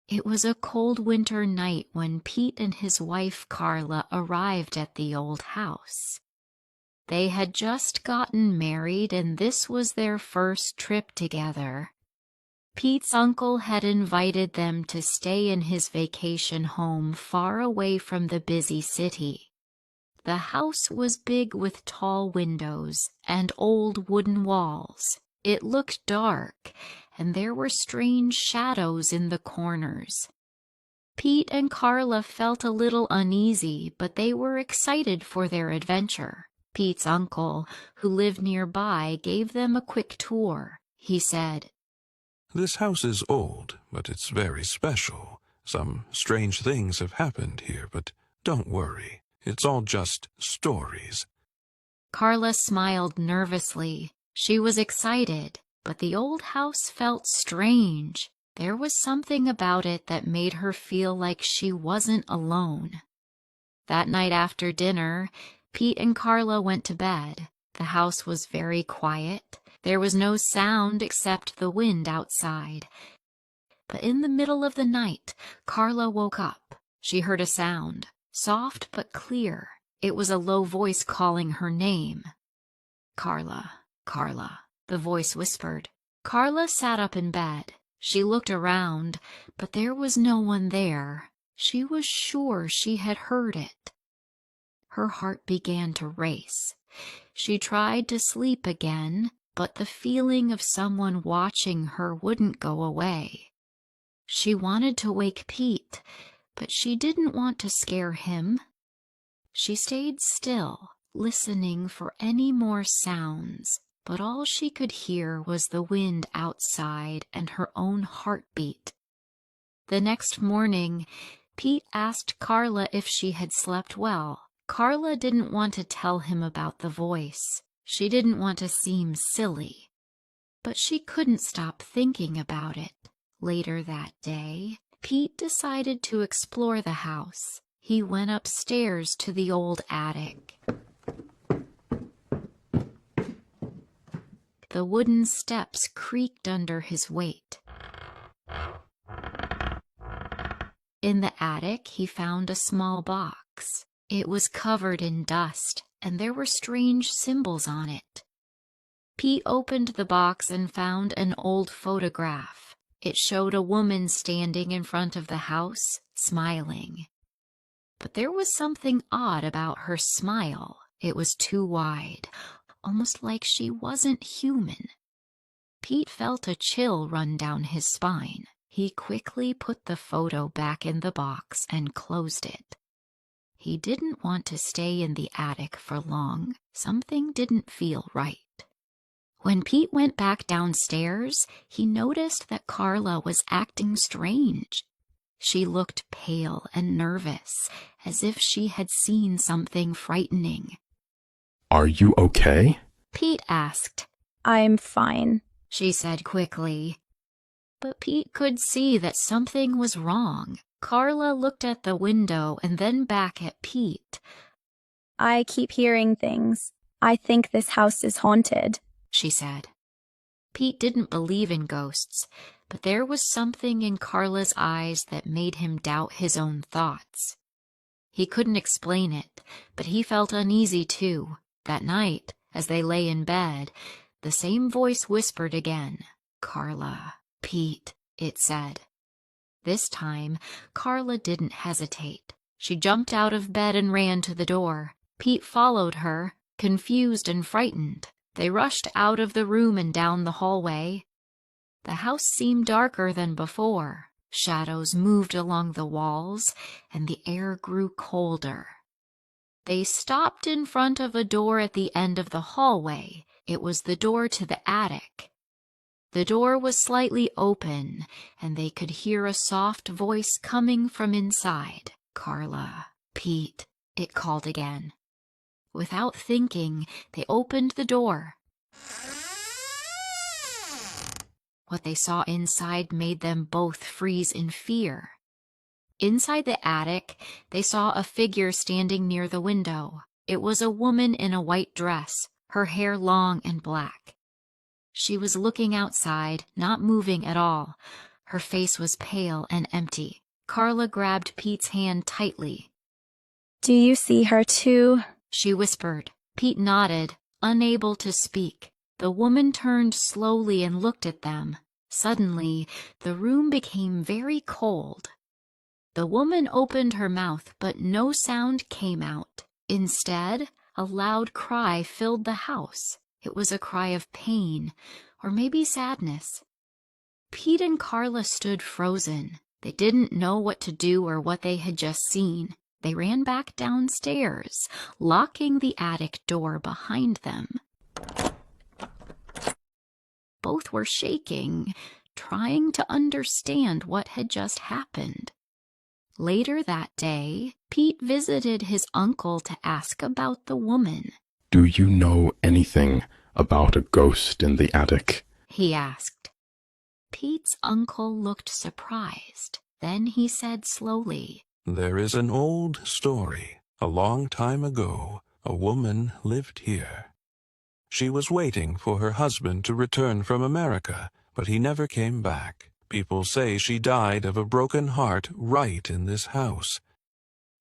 It was a cold winter night when Pete and his wife Carla arrived at the old house. They had just gotten married, and this was their first trip together. Pete's uncle had invited them to stay in his vacation home far away from the busy city. The house was big with tall windows and old wooden walls. It looked dark, and there were strange shadows in the corners. Pete and Carla felt a little uneasy, but they were excited for their adventure. Pete's uncle, who lived nearby, gave them a quick tour. He said, "This house is old, but it's very special. Some strange things have happened here, but don't worry. It's all just stories." Carla smiled nervously. She was excited, but the old house felt strange. There was something about it that made her feel like she wasn't alone. That night after dinner, Pete and Carla went to bed. The house was very quiet. There was no sound except the wind outside. But in the middle of the night, Carla woke up. She heard a sound, soft but clear. It was a low voice calling her name. "Carla, Carla," the voice whispered. Carla sat up in bed. She looked around, but there was no one there. She was sure she had heard it. Her heart began to race. She tried to sleep again, but the feeling of someone watching her wouldn't go away. She wanted to wake Pete, but she didn't want to scare him. She stayed still, listening for any more sounds, but all she could hear was the wind outside and her own heartbeat. The next morning, Pete asked Carla if she had slept well. Carla didn't want to tell him about the voice. She didn't want to seem silly, but she couldn't stop thinking about it. Later that day, Pete decided to explore the house. He went upstairs to the old attic. The wooden steps creaked under his weight. In the attic, he found a small box. It was covered in dust, and there were strange symbols on it. Pete opened the box and found an old photograph. It showed a woman standing in front of the house, smiling. But there was something odd about her smile. It was too wide, almost like she wasn't human. Pete felt a chill run down his spine. He quickly put the photo back in the box and closed it. He didn't want to stay in the attic for long. Something didn't feel right. When Pete went back downstairs, he noticed that Carla was acting strange. She looked pale and nervous, as if she had seen something frightening. "Are you okay?" Pete asked. "I'm fine," she said quickly. But Pete could see that something was wrong. Carla looked at the window and then back at Pete. "I keep hearing things. I think this house is haunted," she said. Pete didn't believe in ghosts, but there was something in Carla's eyes that made him doubt his own thoughts. He couldn't explain it, but he felt uneasy too. That night, as they lay in bed, the same voice whispered again. "Carla, Pete," it said. This time, Carla didn't hesitate. She jumped out of bed and ran to the door. Pete followed her, confused and frightened. They rushed out of the room and down the hallway. The house seemed darker than before. Shadows moved along the walls, and the air grew colder. They stopped in front of a door at the end of the hallway. It was the door to the attic. The door was slightly open, and they could hear a soft voice coming from inside. "Carla, Pete," it called again. Without thinking, they opened the door. What they saw inside made them both freeze in fear. Inside the attic, they saw a figure standing near the window. It was a woman in a white dress, her hair long and black. She was looking outside, not moving at all. Her face was pale and empty. Carla grabbed Pete's hand tightly. Do you see her too? She whispered. Pete nodded, unable to speak. The woman turned slowly and looked at them. Suddenly, the room became very cold. The woman opened her mouth, but no sound came out. Instead, a loud cry filled the house. It was a cry of pain, or maybe sadness. Pete and Carla stood frozen. They didn't know what to do or what they had just seen. They ran back downstairs, locking the attic door behind them. Both were shaking, trying to understand what had just happened. Later that day, Pete visited his uncle to ask about the woman. Do you know anything about a ghost in the attic? He asked. Pete's uncle looked surprised. Then he said slowly, There is an old story. A long time ago, a woman lived here. She was waiting for her husband to return from America, but he never came back. People say she died of a broken heart right in this house.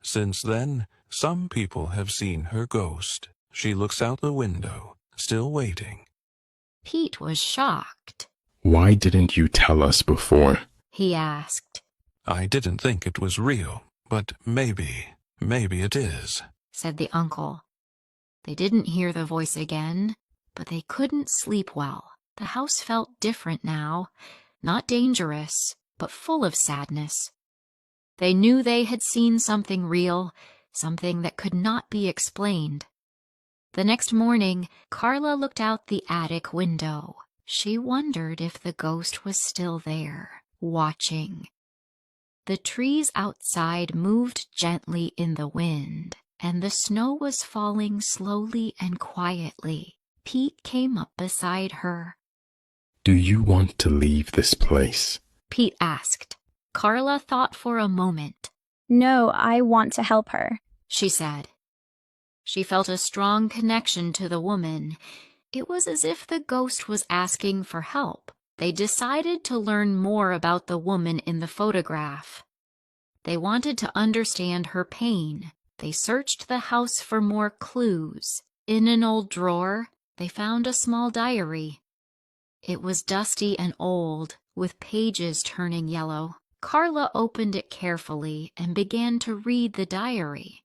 Since then, some people have seen her ghost. She looks out the window, still waiting. Pete was shocked. Why didn't you tell us before? He asked. I didn't think it was real, but maybe it is, said the uncle. They didn't hear the voice again, but they couldn't sleep well. The house felt different now, not dangerous, but full of sadness. They knew they had seen something real, something that could not be explained. The next morning, Carla looked out the attic window. She wondered if the ghost was still there, watching. The trees outside moved gently in the wind, and the snow was falling slowly and quietly. Pete came up beside her. Do you want to leave this place? Pete asked. Carla thought for a moment. No, I want to help her, she said. She felt a strong connection to the woman. It was as if the ghost was asking for help. They decided to learn more about the woman in the photograph. They wanted to understand her pain. They searched the house for more clues. In an old drawer, they found a small diary. It was dusty and old, with pages turning yellow. Carla opened it carefully and began to read the diary.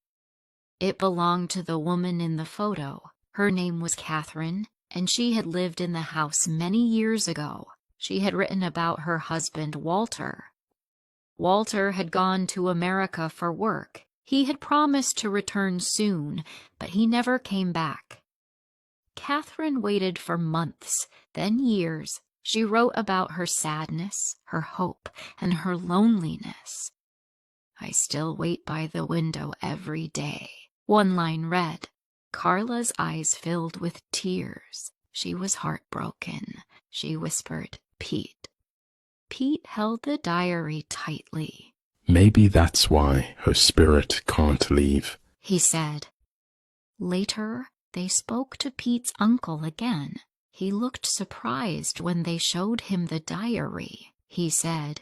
It belonged to the woman in the photo. Her name was Catherine, and she had lived in the house many years ago. She had written about her husband, Walter. Walter had gone to America for work. He had promised to return soon, but he never came back. Catherine waited for months, then years. She wrote about her sadness, her hope, and her loneliness. I still wait by the window every day, one line read. Carla's eyes filled with tears. She was heartbroken. She whispered, Pete. Pete held the diary tightly. Maybe that's why her spirit can't leave, he said. Later, they spoke to Pete's uncle again. He looked surprised when they showed him the diary. He said,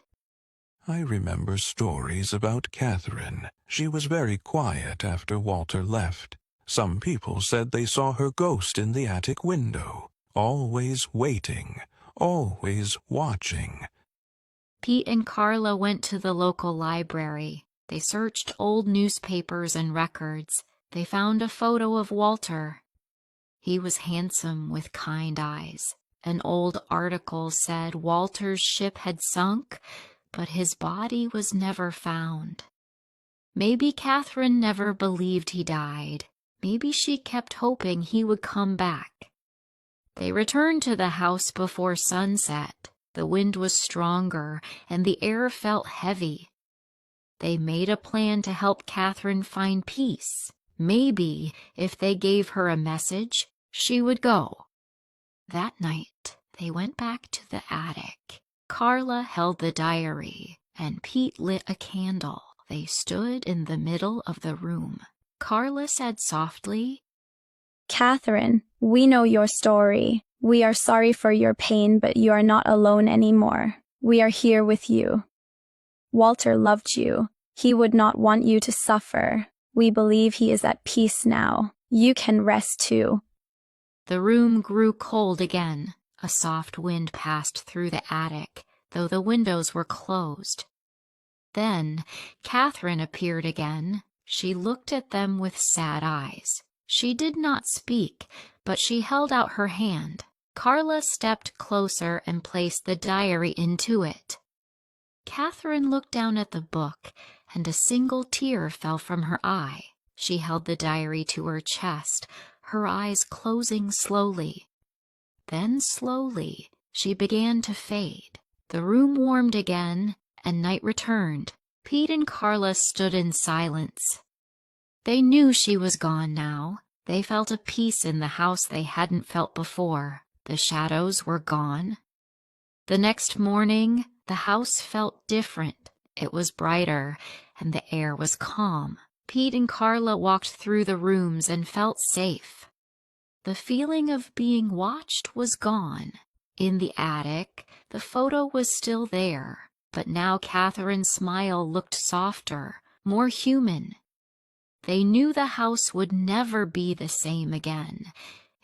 I remember stories about Catherine. She was very quiet after Walter left. Some people said they saw her ghost in the attic window, always waiting, always watching. Pete and Carla went to the local library. They searched old newspapers and records. They found a photo of Walter. He was handsome with kind eyes. An old article said Walter's ship had sunk, but his body was never found. Maybe Catherine never believed he died. Maybe she kept hoping he would come back. They returned to the house before sunset. The wind was stronger, and the air felt heavy. They made a plan to help Catherine find peace. Maybe, if they gave her a message, she would go. That night, they went back to the attic. Carla held the diary, and Pete lit a candle. They stood in the middle of the room. Carla said softly, Catherine, we know your story. We are sorry for your pain, but you are not alone anymore. We are here with you. Walter loved you. He would not want you to suffer. We believe he is at peace now. You can rest too. The room grew cold again. A soft wind passed through the attic, though the windows were closed. Then Catherine appeared again. She looked at them with sad eyes. She did not speak, but she held out her hand. Carla stepped closer and placed the diary into it. Catherine looked down at the book, and a single tear fell from her eye. She held the diary to her chest, her eyes closing slowly. Then slowly she began to fade. The room warmed again, and night returned. Pete and Carla stood in silence. They knew she was gone now. They felt a peace in the house they hadn't felt before. The shadows were gone. The next morning, the house felt different. It was brighter, and the air was calm. Pete and Carla walked through the rooms and felt safe. The feeling of being watched was gone. In the attic, the photo was still there, but now Catherine's smile looked softer, more human. They knew the house would never be the same again.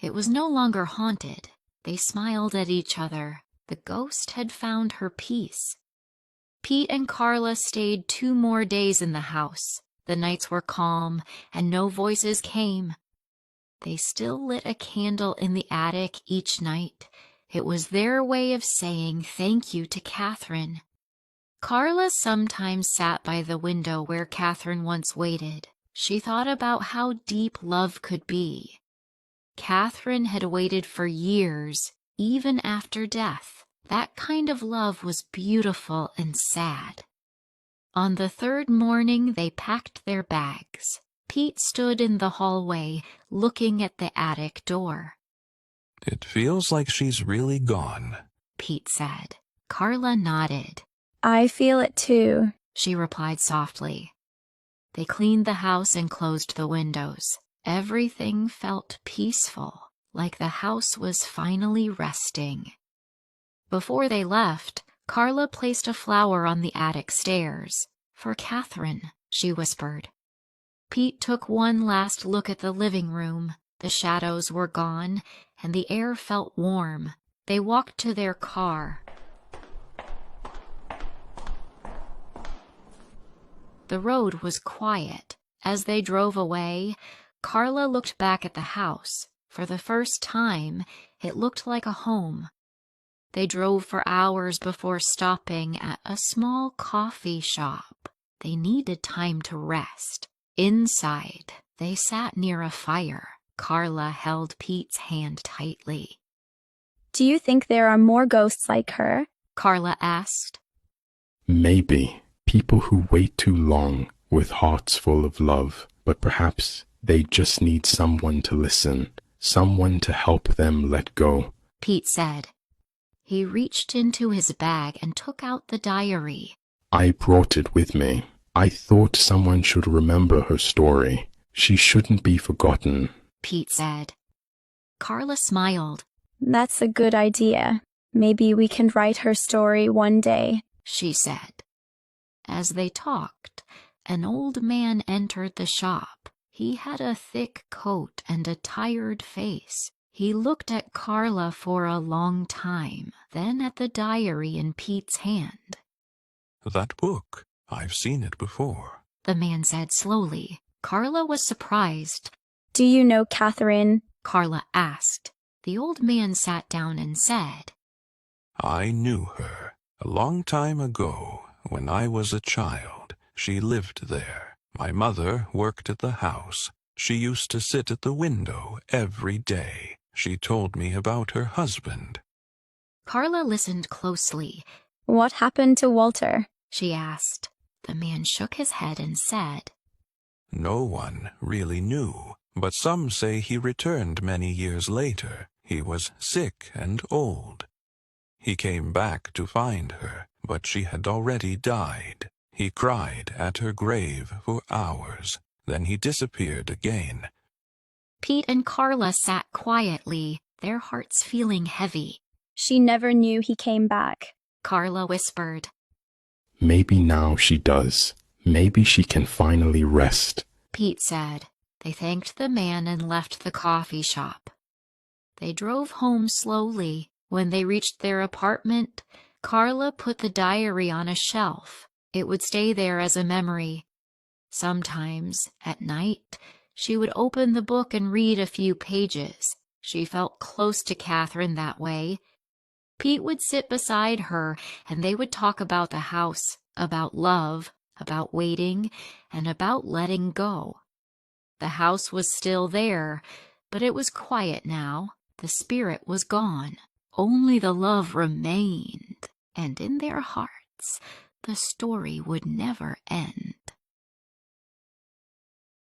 It was no longer haunted. They smiled at each other. The ghost had found her peace. Pete and Carla stayed 2 more days in the house. The nights were calm, and no voices came. They still lit a candle in the attic each night. It was their way of saying thank you to Catherine. Carla sometimes sat by the window where Catherine once waited. She thought about how deep love could be. Catherine had waited for years, even after death. That kind of love was beautiful and sad. On the 3rd morning, they packed their bags. Pete stood in the hallway, looking at the attic door. It feels like she's really gone, Pete said. Carla nodded. I feel it too, she replied softly. They cleaned the house and closed the windows. Everything felt peaceful, like the house was finally resting. Before they left, Carla placed a flower on the attic stairs. For Catherine, she whispered. Pete took one last look at the living room. The shadows were gone, and the air felt warm. They walked to their car. The road was quiet. As they drove away, Carla looked back at the house. For the first time, it looked like a home. They drove for hours before stopping at a small coffee shop. They needed time to rest. Inside, they sat near a fire. Carla held Pete's hand tightly. Do you think there are more ghosts like her? Carla asked. Maybe people who wait too long with hearts full of love, but perhaps they just need someone to listen, someone to help them let go, Pete said. He reached into his bag and took out the diary. I brought it with me. I thought someone should remember her story. She shouldn't be forgotten, Pete said. Carla smiled. That's a good idea. Maybe we can write her story one day, she said. As they talked, an old man entered the shop. He had a thick coat and a tired face. He looked at Carla for a long time, then at the diary in Pete's hand. That book. I've seen it before, the man said slowly. Carla was surprised. Do you know Catherine? Carla asked. The old man sat down and said, I knew her. A long time ago, when I was a child, she lived there. My mother worked at the house. She used to sit at the window every day. She told me about her husband. Carla listened closely. What happened to Walter? She asked. The man shook his head and said, No one really knew, but some say he returned many years later. He was sick and old. He came back to find her, but she had already died. He cried at her grave for hours. Then he disappeared again. Pete and Carla sat quietly, their hearts feeling heavy. She never knew he came back. Carla whispered. Maybe now she does. Maybe she can finally rest, Pete said. They thanked the man and left the coffee shop. They drove home slowly. When they reached their apartment, Carla put the diary on a shelf. It would stay there as a memory. Sometimes, at night, she would open the book and read a few pages. She felt close to Catherine that way. Pete would sit beside her, and they would talk about the house, about love, about waiting, and about letting go. The house was still there, but it was quiet now. The spirit was gone. Only the love remained, and in their hearts the story would never end.